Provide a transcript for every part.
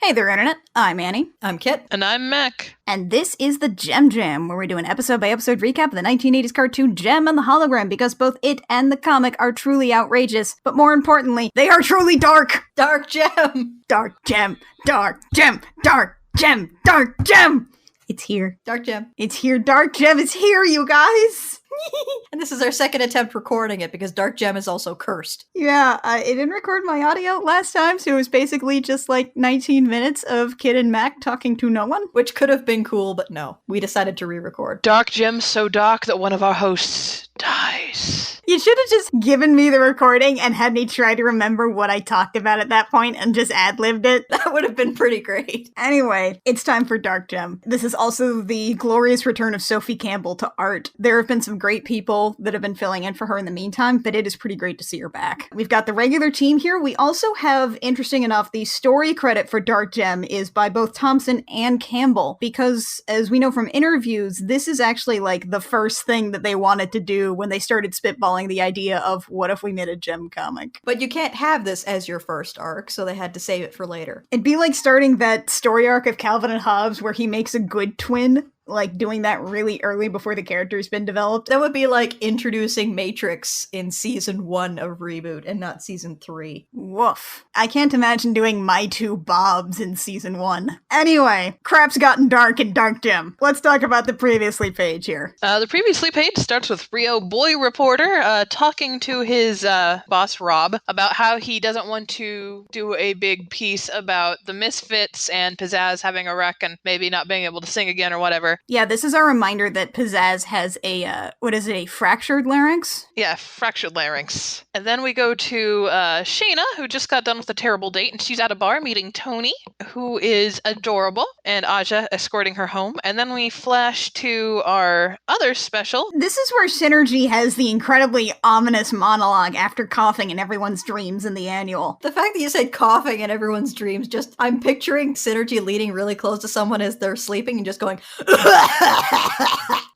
Hey there, Internet. I'm Annie. I'm Kit. And I'm Mac. And this is the JEM Jam, where we do an episode-by-episode recap of the 1980s cartoon JEM and the Hologram, because both it and the comic are truly outrageous, but more importantly, they are truly dark! Dark JEM! Dark JEM! Dark JEM! Dark JEM! Dark JEM! It's here. Dark JEM. It's here. Dark JEM is here, you guys! And this is our second attempt recording it because Dark JEM is also cursed. Yeah, it didn't record my audio last time, so it was basically just like 19 minutes of Kid and Mac talking to no one. Which could have been cool, but no. We decided to re-record. Dark JEM's so dark that one of our hosts dies. You should have just given me the recording and had me try to remember what I talked about at that point and just ad-libbed it. That would have been pretty great. Anyway, it's time for Dark JEM. This is also the glorious return of Sophie Campbell to art. There have been some great people that have been filling in for her in the meantime, but it is pretty great to see her back. We've got the regular team here. We also have, interesting enough, the story credit for Dark JEM is by both Thompson and Campbell, because as we know from interviews, this is actually like the first thing that they wanted to do when they started spitballing the idea of what if we made a JEM comic. But you can't have this as your first arc, so they had to save it for later. It'd be like starting that story arc of Calvin and Hobbes where he makes a good twin, like doing that really early before the character's been developed. That would be like introducing Matrix in season 1 of Reboot and not season 3. Woof. I can't imagine doing My Two Bobs in season 1. Anyway, crap's gotten dark in Dark JEM. Let's talk about the previously page here. The previously page starts with Rio Boy Reporter talking to his boss Rob about how he doesn't want to do a big piece about the Misfits and Pizzazz having a wreck and maybe not being able to sing again or whatever. Yeah, this is our reminder that Pizzazz has a fractured larynx? Yeah, fractured larynx. And then we go to Shayna, who just got done with a terrible date, and she's at a bar meeting Tony, who is adorable, and Aja escorting her home. And then we flash to our other special. This is where Synergy has the incredibly ominous monologue after coughing in everyone's dreams in the annual. The fact that you said coughing in everyone's dreams, I'm picturing Synergy leaning really close to someone as they're sleeping and just going,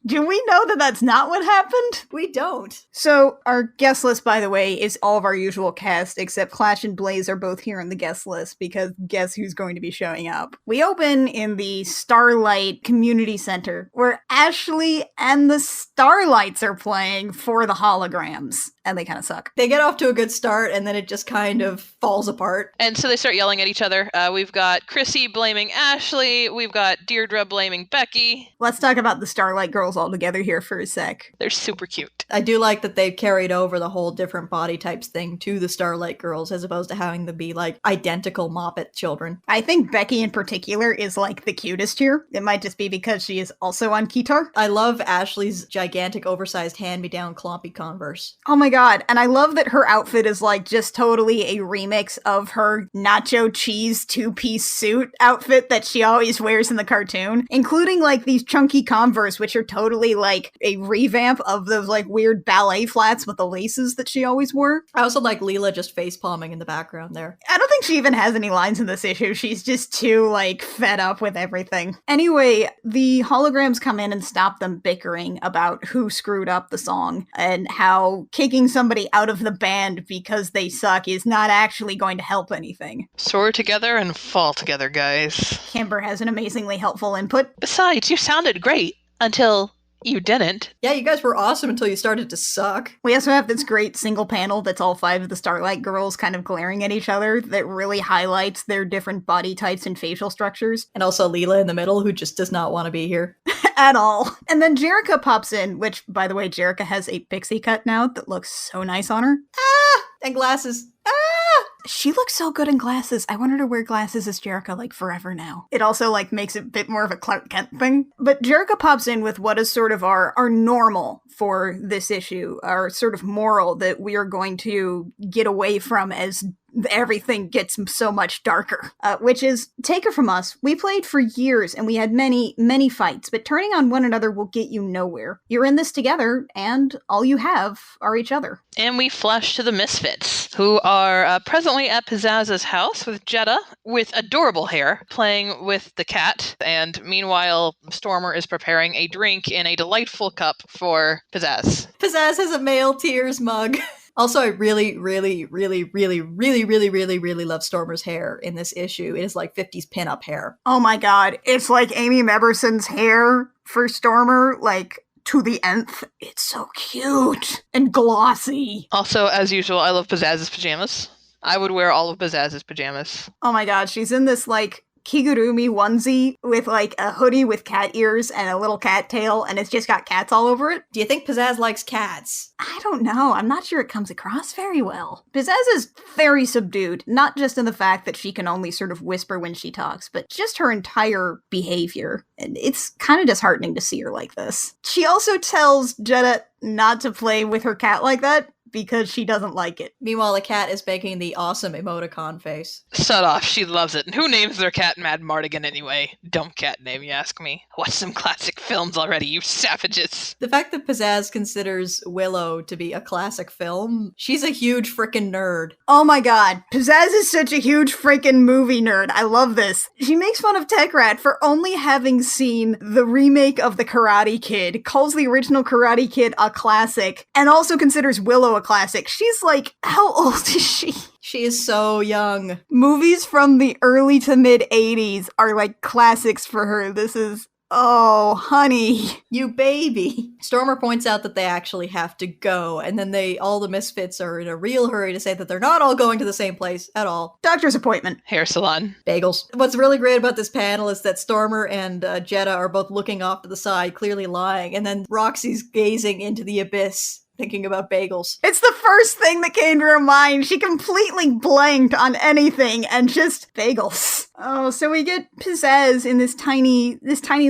Do we know that that's not what happened? We don't. So, our guest list, by the way, is all of our usual cast, except Clash and Blaze are both here on the guest list, because guess who's going to be showing up? We open in the Starlight Community Center, where Ashley and the Starlights are playing for the Holograms, and they kind of suck. They get off to a good start, and then it just kind of falls apart. And so they start yelling at each other. We've got Chrissy blaming Ashley. We've got Deirdre blaming Becky. Let's talk about the Starlight Girls all together here for a sec. They're super cute. I do like that they've carried over the whole different body types thing to the Starlight Girls, as opposed to having them be like identical Moppet children. I think Becky in particular is like the cutest here. It might just be because she is also on Kitar. I love Ashley's gigantic oversized hand-me-down clompy Converse. Oh my god, and I love that her outfit is like just totally a remix of her nacho cheese two-piece suit outfit that she always wears in the cartoon, including like these chunky Converse, which are totally like a revamp of those like weird ballet flats with the laces that she always wore. I also like Leela just face-palming in the background there. I don't think she even has any lines in this issue. She's just too like fed up with everything. Anyway, the Holograms come in and stop them bickering about who screwed up the song and how kicking somebody out of the band because they suck is not actually going to help anything. Soar together and fall together, guys. Kimber has an amazingly helpful input. Besides, you sounded great until you didn't. Yeah, you guys were awesome until you started to suck. We also have this great single panel that's all 5 of the Starlight Girls kind of glaring at each other that really highlights their different body types and facial structures. And also Leela in the middle, who just does not want to be here. At all. And then Jerrica pops in, which, by the way, Jerrica has a pixie cut now that looks so nice on her. Ah! And glasses. Ah! She looks so good in glasses. I want her to wear glasses as Jerrica, like, forever now. It also, like, makes it a bit more of a Clark Kent thing. But Jerrica pops in with what is sort of our normal for this issue, our sort of moral that we are going to get away from as everything gets so much darker, which is, take it from us, we played for years and we had many, many fights, but turning on one another will get you nowhere. You're in this together, and all you have are each other. And we flash to the Misfits, who are presently at Pizzazz's house with Jetta, with adorable hair, playing with the cat, and meanwhile, Stormer is preparing a drink in a delightful cup for Pizzazz. Pizzazz has a male tears mug. Also, I really, really, really, really, really, really, really, really love Stormer's hair in this issue. It is like 50s pinup hair. Oh my god, it's like Amy Meberson's hair for Stormer, like, to the nth. It's so cute and glossy. Also, as usual, I love Pizzazz's pajamas. I would wear all of Pizzazz's pajamas. Oh my god, she's in this, like, kigurumi onesie with, like, a hoodie with cat ears and a little cat tail, and it's just got cats all over it. Do you think Pizzazz likes cats? I don't know. I'm not sure it comes across very well. Pizzazz is very subdued, not just in the fact that she can only sort of whisper when she talks, but just her entire behavior. And it's kind of disheartening to see her like this. She also tells Jeddah not to play with her cat like that, because she doesn't like it. Meanwhile, the cat is making the awesome emoticon face. Shut off, she loves it. And who names their cat Mad Mardigan anyway? Dumb cat name, you ask me. Watch some classic films already, you savages. The fact that Pizzazz considers Willow to be a classic film, she's a huge frickin' nerd. Oh my god, Pizzazz is such a huge freaking movie nerd. I love this. She makes fun of Tech Rat for only having seen the remake of The Karate Kid, calls the original Karate Kid a classic, and also considers Willow a classic. She's like, how old is she? She is so young. Movies from the early to mid 80s are like classics for her. This is, oh, honey. You baby. Stormer points out that they actually have to go, and then all the Misfits are in a real hurry to say that they're not all going to the same place at all. Doctor's appointment. Hair salon. Bagels. What's really great about this panel is that Stormer and Jeddah are both looking off to the side, clearly lying, and then Roxy's gazing into the abyss, thinking about bagels. It's the first thing that came to her mind. She completely blanked on anything and just bagels. Oh, so we get Pizzazz in this tiny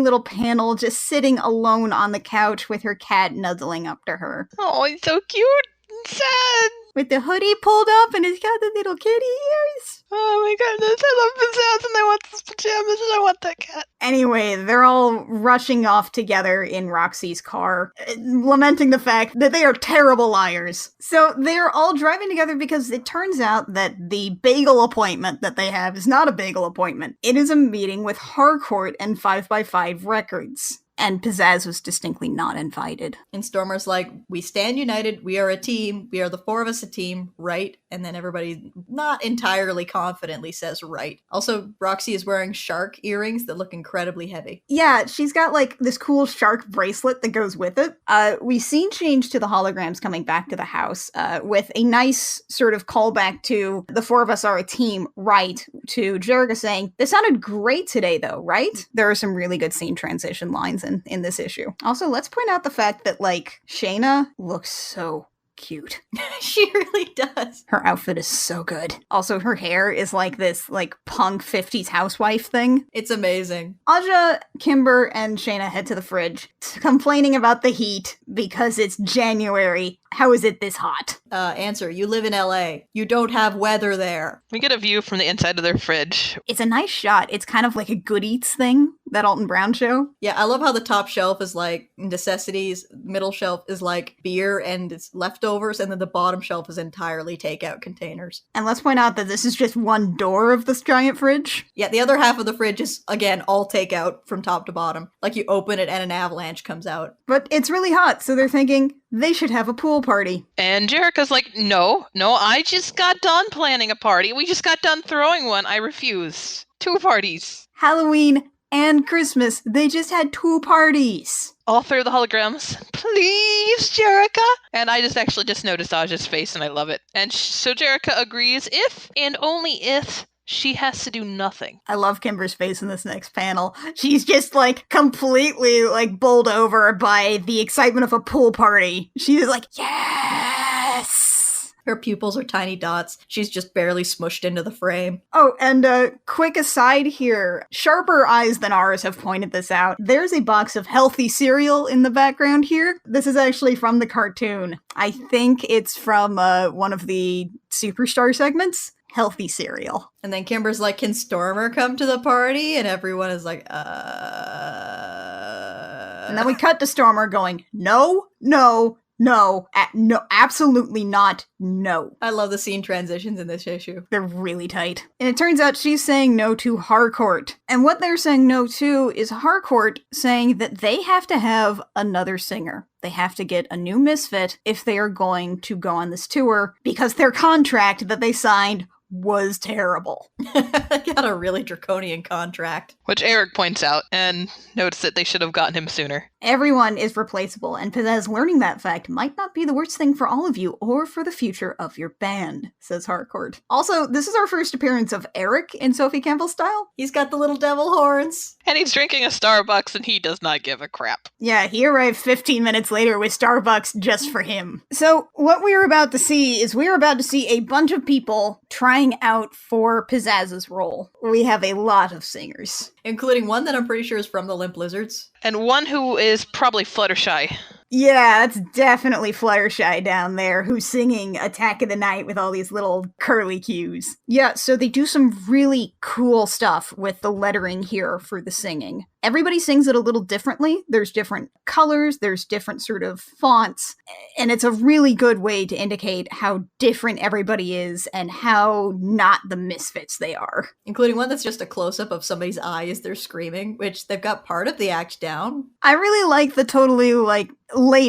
little panel just sitting alone on the couch with her cat nuzzling up to her. Oh, it's so cute and sad. With the hoodie pulled up and it's got the little kitty ears. Oh my goodness, I love Pizzazz and I want those pajamas and I want that cat. Anyway, they're all rushing off together in Roxy's car, lamenting the fact that they are terrible liars. So they're all driving together because it turns out that the bagel appointment that they have is not a bagel appointment. It is a meeting with Harcourt and 5x5 Records. And Pizzazz was distinctly not invited. And Stormer's like, we stand united, we are a team, we are the four of us a team, right? And then everybody not entirely confidently says right. Also, Roxy is wearing shark earrings that look incredibly heavy. Yeah, she's got like this cool shark bracelet that goes with it. We scene change to the holograms coming back to the house with a nice sort of callback to the four of us are a team, right? To Jerrica saying, this sounded great today though, right? There are some really good scene transition lines in this issue. Also, let's point out the fact that, like, Shayna looks so cute. She really does. Her outfit is so good. Also, her hair is like this, like, punk 50s housewife thing. It's amazing. Aja, Kimber, and Shayna head to the fridge, complaining about the heat because it's January. How is it this hot? Answer, you live in LA. You don't have weather there. We get a view from the inside of their fridge. It's a nice shot. It's kind of like a Good Eats thing, that Alton Brown show. Yeah, I love how the top shelf is like necessities, middle shelf is like beer and it's leftovers, and then the bottom shelf is entirely takeout containers. And let's point out that this is just one door of this giant fridge. Yeah, the other half of the fridge is, again, all takeout from top to bottom. Like you open it and an avalanche comes out. But it's really hot, so they're thinking they should have a pool party. And Jerrica's like, no, I just got done planning a party. We just got done throwing one. I refuse. 2 parties. Halloween and Christmas, they just had 2 parties. All through the holograms. Please, Jerrica. And I just noticed Aja's face and I love it. And so Jerrica agrees if and only if she has to do nothing. I love Kimber's face in this next panel. She's just like completely like bowled over by the excitement of a pool party. She's like, yes! Her pupils are tiny dots. She's just barely smushed into the frame. Oh, and a quick aside here. Sharper eyes than ours have pointed this out. There's a box of healthy cereal in the background here. This is actually from the cartoon. I think it's from one of the Superstar segments. Healthy cereal. And then Kimber's like, can Stormer come to the party? And everyone is like, And then we cut to Stormer going, no, no, No, no, absolutely not. No. I love the scene transitions in this issue. They're really tight. And it turns out she's saying no to Harcourt. And what they're saying no to is Harcourt saying that they have to have another singer. They have to get a new Misfit if they are going to go on this tour, because their contract that they signed was terrible. Got a really draconian contract. Which Eric points out and notes that they should have gotten him sooner. Everyone is replaceable, and Pizzazz learning that fact might not be the worst thing for all of you or for the future of your band, says Harcourt. Also, this is our first appearance of Eric in Sophie Campbell's style. He's got the little devil horns. And he's drinking a Starbucks and he does not give a crap. Yeah, he arrived 15 minutes later with Starbucks just for him. So, what we're about to see is we're about to see a bunch of people trying out for Pizzazz's role. We have a lot of singers. Including one that I'm pretty sure is from the Limp Lizards. And one who is probably Fluttershy. Yeah, that's definitely Fluttershy down there, who's singing Attack of the Night with all these little curly cues. Yeah, so they do some really cool stuff with the lettering here for the singing. Everybody sings it a little differently. There's different colors, there's different sort of fonts, and it's a really good way to indicate how different everybody is and how not the Misfits they are. Including one that's just a close-up of somebody's eye as they're screaming, which they've got part of the act down. I really like the totally, late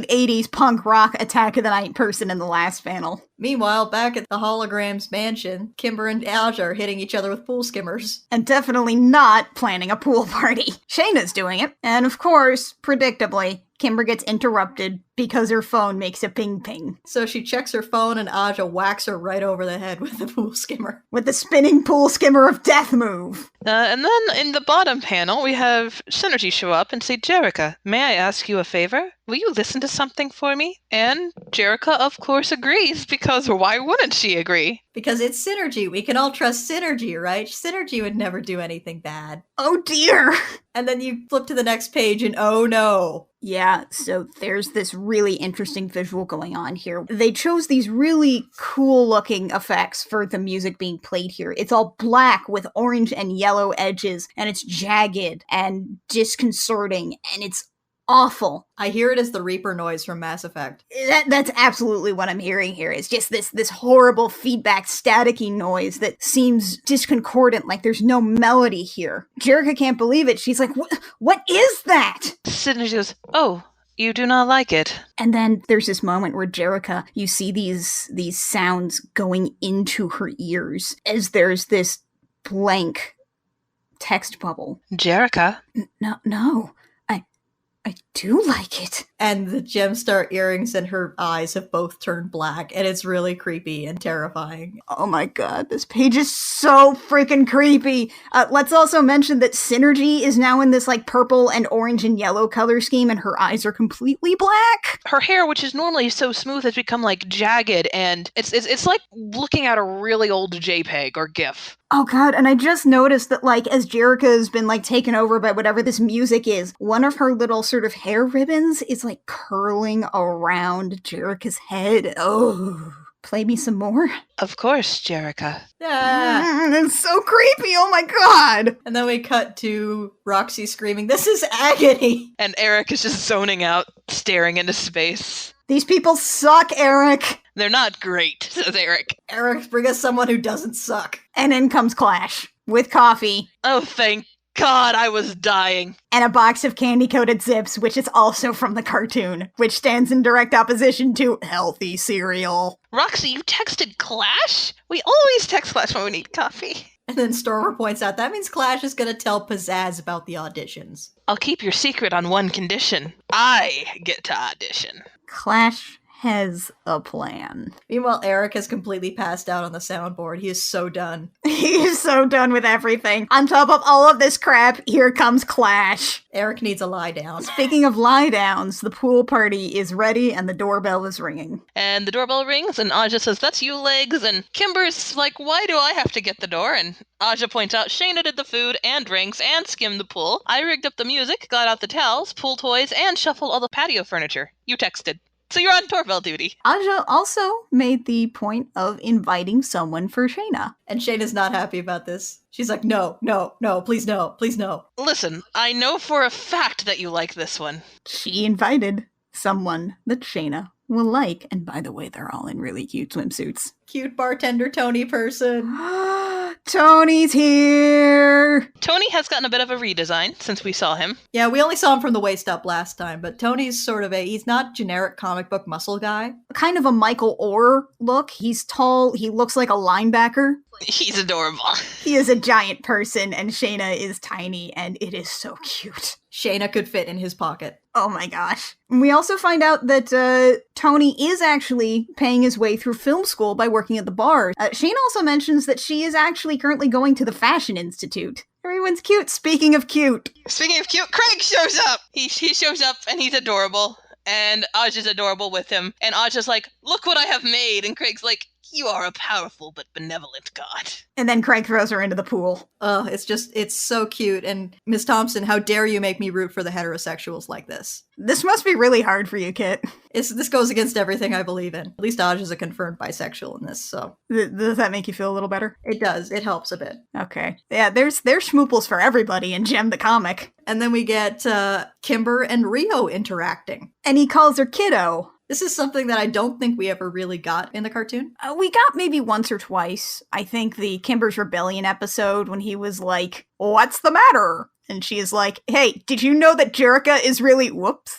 80s punk rock Attack of the Night person in the last panel. Meanwhile, back at the Holograms mansion, Kimber and Aja are hitting each other with pool skimmers. And definitely not planning a pool party. Shayna's doing it, and of course, predictably, Kimber gets interrupted because her phone makes a ping-ping. So she checks her phone and Aja whacks her right over the head with the pool skimmer. With the spinning pool skimmer of death move. And then in the bottom panel, we have Synergy show up and say, Jerica, may I ask you a favor? Will you listen to something for me? And Jerica, of course, agrees, because why wouldn't she agree? Because it's Synergy. We can all trust Synergy, right? Synergy would never do anything bad. Oh dear! And then you flip to the next page and oh no. Yeah, so there's this really interesting visual going on here. They chose these really cool looking effects for the music being played here. It's all black with orange and yellow edges, and it's jagged and disconcerting, and it's awful. I hear it as the Reaper noise from Mass Effect. That's absolutely what I'm hearing here. It's just this horrible feedback, staticky noise that seems discordant, like there's no melody here. Jerica can't believe it. She's like, what is that? Synergy goes, oh, you do not like it. And then there's this moment where Jerica, you see these sounds going into her ears as there's this blank text bubble. Jerica? No. I do like it. And the Gemstar earrings and her eyes have both turned black, and it's really creepy and terrifying. Oh my god, this page is so freaking creepy. Let's also mention that Synergy is now in this purple and orange and yellow color scheme, and her eyes are completely black. Her hair, which is normally so smooth, has become jagged, and it's like looking at a really old JPEG or GIF. Oh god, and I just noticed that as Jerica has been taken over by whatever this music is, one of her little sort of hair ribbons is curling around Jerica's head. Oh, play me some more? Of course, Jerica. It's so creepy, oh my god! And then we cut to Roxy screaming, "This is agony!" And Eric is just zoning out, staring into space. These people suck, Eric! They're not great, says Eric. Eric, bring us someone who doesn't suck. And in comes Clash, with coffee. Oh, thank God, I was dying. And a box of candy-coated Zips, which is also from the cartoon, which stands in direct opposition to healthy cereal. Roxy, you texted Clash? We always text Clash when we need coffee. And then Stormer points out, that means Clash is going to tell Pizzazz about the auditions. I'll keep your secret on one condition. I get to audition. Clash has a plan. Meanwhile, Eric has completely passed out on the soundboard. He is so done. He is so done with everything. On top of all of this crap, here comes Clash. Eric needs a lie down. Speaking of lie downs, the pool party is ready and the doorbell is ringing. And the doorbell rings and Aja says, that's you, Legs. And Kimber's like, why do I have to get the door? And Aja points out, Shayna did the food and drinks and skimmed the pool. I rigged up the music, got out the towels, pool toys, and shuffled all the patio furniture. You texted. So you're on doorbell duty. Aja also made the point of inviting someone for Shayna. And Shayna's not happy about this. She's like, no, please no. Listen, I know for a fact that you like this one. She invited someone that Shayna will like. And by the way, they're all in really cute swimsuits. Cute bartender Tony person. Tony's here! Tony has gotten a bit of a redesign since we saw him. Yeah, we only saw him from the waist up last time, but Tony's sort of he's not generic comic book muscle guy. Kind of a Michael Orr look. He's tall, he looks like a linebacker. He's adorable. He is a giant person, and Shayna is tiny, and it is so cute. Shayna could fit in his pocket. Oh my gosh. We also find out that Tony is actually paying his way through film school by working at the bar. Shayna also mentions that she is actually currently going to the Fashion Institute. Everyone's cute. Speaking of cute, Craig shows up. He shows up and he's adorable. And Aj is adorable with him. And Aj is like, look what I have made. And Craig's like, you are a powerful but benevolent god. And then Craig throws her into the pool. Oh, it's so cute. And Miss Thompson, how dare you make me root for the heterosexuals like this? This must be really hard for you, Kit. This goes against everything I believe in. At least Aj is a confirmed bisexual in this, so. Does that make you feel a little better? It does. It helps a bit. Okay. Yeah, there's schmooples for everybody in JEM the comic. And then we get Kimber and Rio interacting. And he calls her kiddo. This is something that I don't think we ever really got in the cartoon. We got maybe once or twice. I think the Kimber's Rebellion episode when he was like, what's the matter? And she is like, hey, did you know that Jerica is really, whoops?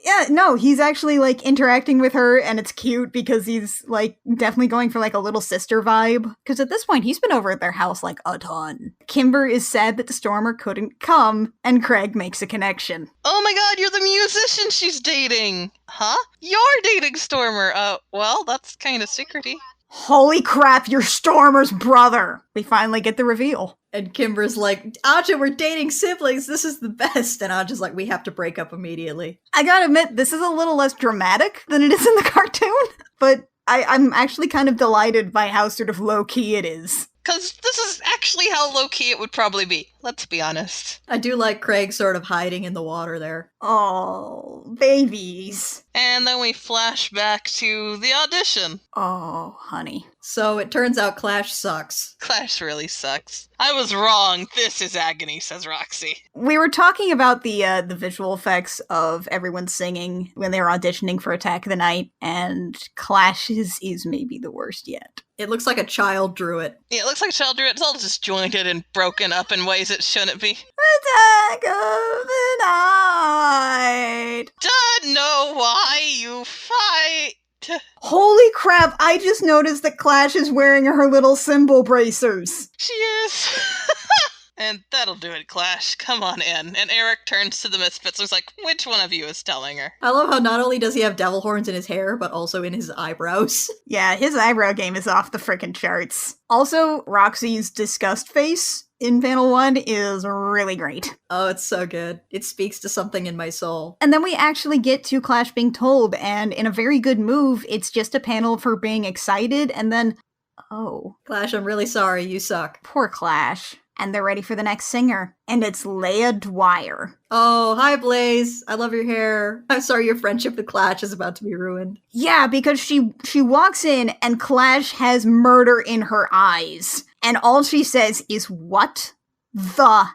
Yeah, no, he's actually like interacting with her and it's cute because he's like definitely going for like a little sister vibe. Because at this point, he's been over at their house like a ton. Kimber is sad that the Stormer couldn't come and Craig makes a connection. Oh my god, you're the musician she's dating. Huh? You're dating Stormer. Well, that's kind of secrety. Holy crap, you're Stormer's brother! We finally get the reveal. And Kimber's like, Aja, we're dating siblings. This is the best. And Aja's like, we have to break up immediately. I gotta admit, this is a little less dramatic than it is in the cartoon, but I'm actually kind of delighted by how sort of low-key it is. Because this is actually how low-key it would probably be. Let's be honest. I do like Craig sort of hiding in the water there. Oh, babies. And then we flash back to the audition. Oh, honey. So it turns out Clash sucks. Clash really sucks. I was wrong. This is agony, says Roxy. We were talking about the visual effects of everyone singing when they were auditioning for Attack of the Night, and Clash is maybe the worst yet. It looks like a child drew it. Yeah, it looks like a child drew it. It's all disjointed and broken up in ways it shouldn't be. Attack of the Night! Don't know why you fight. Holy crap, I just noticed that Clash is wearing her little cymbal bracers. She is. And that'll do it, Clash. Come on in. And Eric turns to the Misfits and is like, which one of you is telling her? I love how not only does he have devil horns in his hair, but also in his eyebrows. Yeah, his eyebrow game is off the frickin' charts. Also, Roxy's disgust face in panel 1 is really great. Oh, it's so good. It speaks to something in my soul. And then we actually get to Clash being told, and in a very good move, it's just a panel of her being excited, and then, oh. Clash, I'm really sorry, you suck. Poor Clash. And they're ready for the next singer. And it's Leia Dwyer. Oh, hi Blaze. I love your hair. I'm sorry your friendship with Clash is about to be ruined. Yeah, because she walks in and Clash has murder in her eyes. And all she says is, what the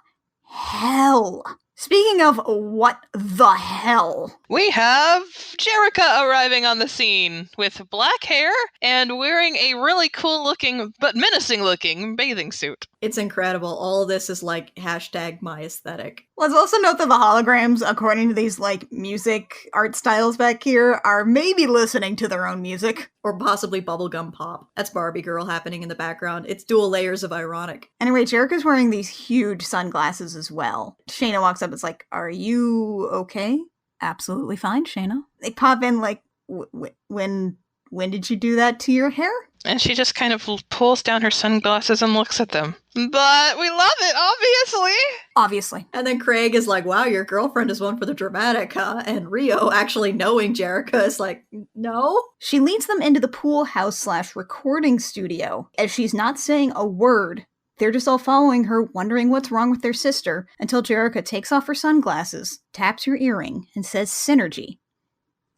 hell? Speaking of what the hell, we have Jerica arriving on the scene with black hair and wearing a really cool looking but menacing looking bathing suit. It's incredible. All of this is like hashtag my aesthetic. Let's also note that the holograms, according to these like music art styles back here, are maybe listening to their own music. Or possibly bubblegum pop. That's Barbie Girl happening in the background. It's dual layers of ironic. Anyway, Jerica's wearing these huge sunglasses as well. Shayna walks up and is like, are you okay? Absolutely fine, Shayna. They pop in like, when did you do that to your hair? And she just kind of pulls down her sunglasses and looks at them. But we love it, obviously. Obviously. And then Craig is like, wow, your girlfriend is one for the dramatic, huh? And Rio, actually knowing Jerica, is like, no? She leads them into the pool house / recording studio. As she's not saying a word, they're just all following her, wondering what's wrong with their sister, until Jerica takes off her sunglasses, taps her earring, and says synergy.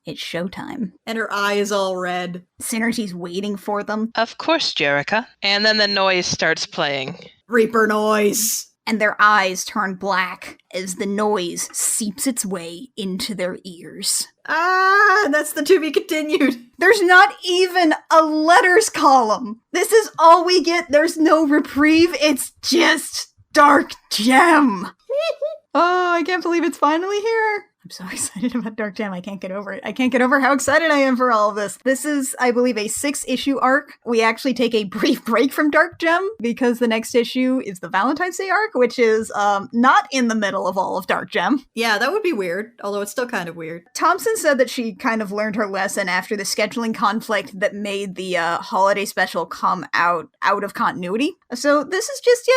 It's showtime. And her eye is all red. Synergy's waiting for them. Of course, Jerica. And then the noise starts playing. Reaper noise. and their eyes turn black as the noise seeps its way into their ears. Ah, that's the to be continued. There's not even a letters column. This is all we get. There's no reprieve. It's just Dark Gem. Oh, I can't believe it's finally here. I'm so excited about Dark Gem. I can't get over it. I can't get over how excited I am for all of this. This is, I believe, a 6-issue arc. We actually take a brief break from Dark Gem because the next issue is the Valentine's Day arc, which is not in the middle of all of Dark Gem. Yeah, that would be weird, although it's still kind of weird. Thompson said that she kind of learned her lesson after the scheduling conflict that made the holiday special come out of continuity. So this is just,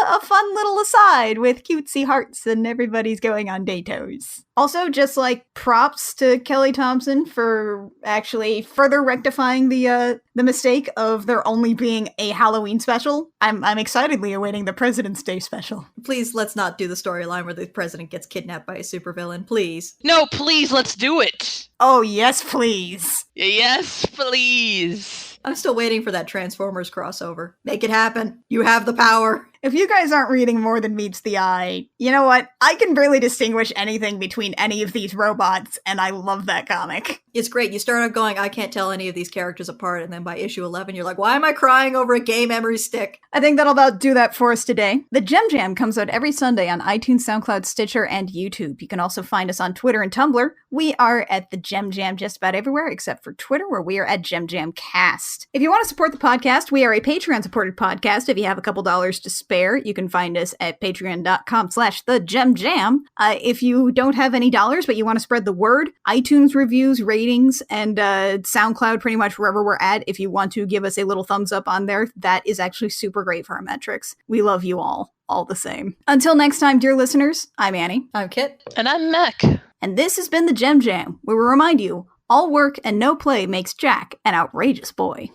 a fun little aside with cutesy hearts and everybody's going on datos. Also, just like props to Kelly Thompson for actually further rectifying the mistake of there only being a Halloween special. I'm excitedly awaiting the President's Day special. Please, let's not do the storyline where the president gets kidnapped by a supervillain, please. No, please, let's do it. Oh, yes, please. Yes, please. I'm still waiting for that Transformers crossover. Make it happen. You have the power. If you guys aren't reading more than meets the eye, you know what? I can barely distinguish anything between any of these robots, and I love that comic. It's great. You start out going, I can't tell any of these characters apart, and then by issue 11, you're like, why am I crying over a gay memory stick? I think that'll about do that for us today. The Gem Jam comes out every Sunday on iTunes, SoundCloud, Stitcher, and YouTube. You can also find us on Twitter and Tumblr. We are at the Gem Jam just about everywhere, except for Twitter, where we are at Gem Jam Cast. If you want to support the podcast, we are a Patreon-supported podcast. If you have a couple dollars to spare, you can find us at patreon.com/thegemjam. If you don't have any dollars, but you want to spread the word, iTunes reviews, ratings, and SoundCloud, pretty much wherever we're at, if you want to give us a little thumbs up on there, that is actually super great for our metrics. We love you all the same. Until next time, dear listeners, I'm Annie. I'm Kit. And I'm Mech. And this has been the Gem Jam, where we remind you, all work and no play makes Jack an outrageous boy.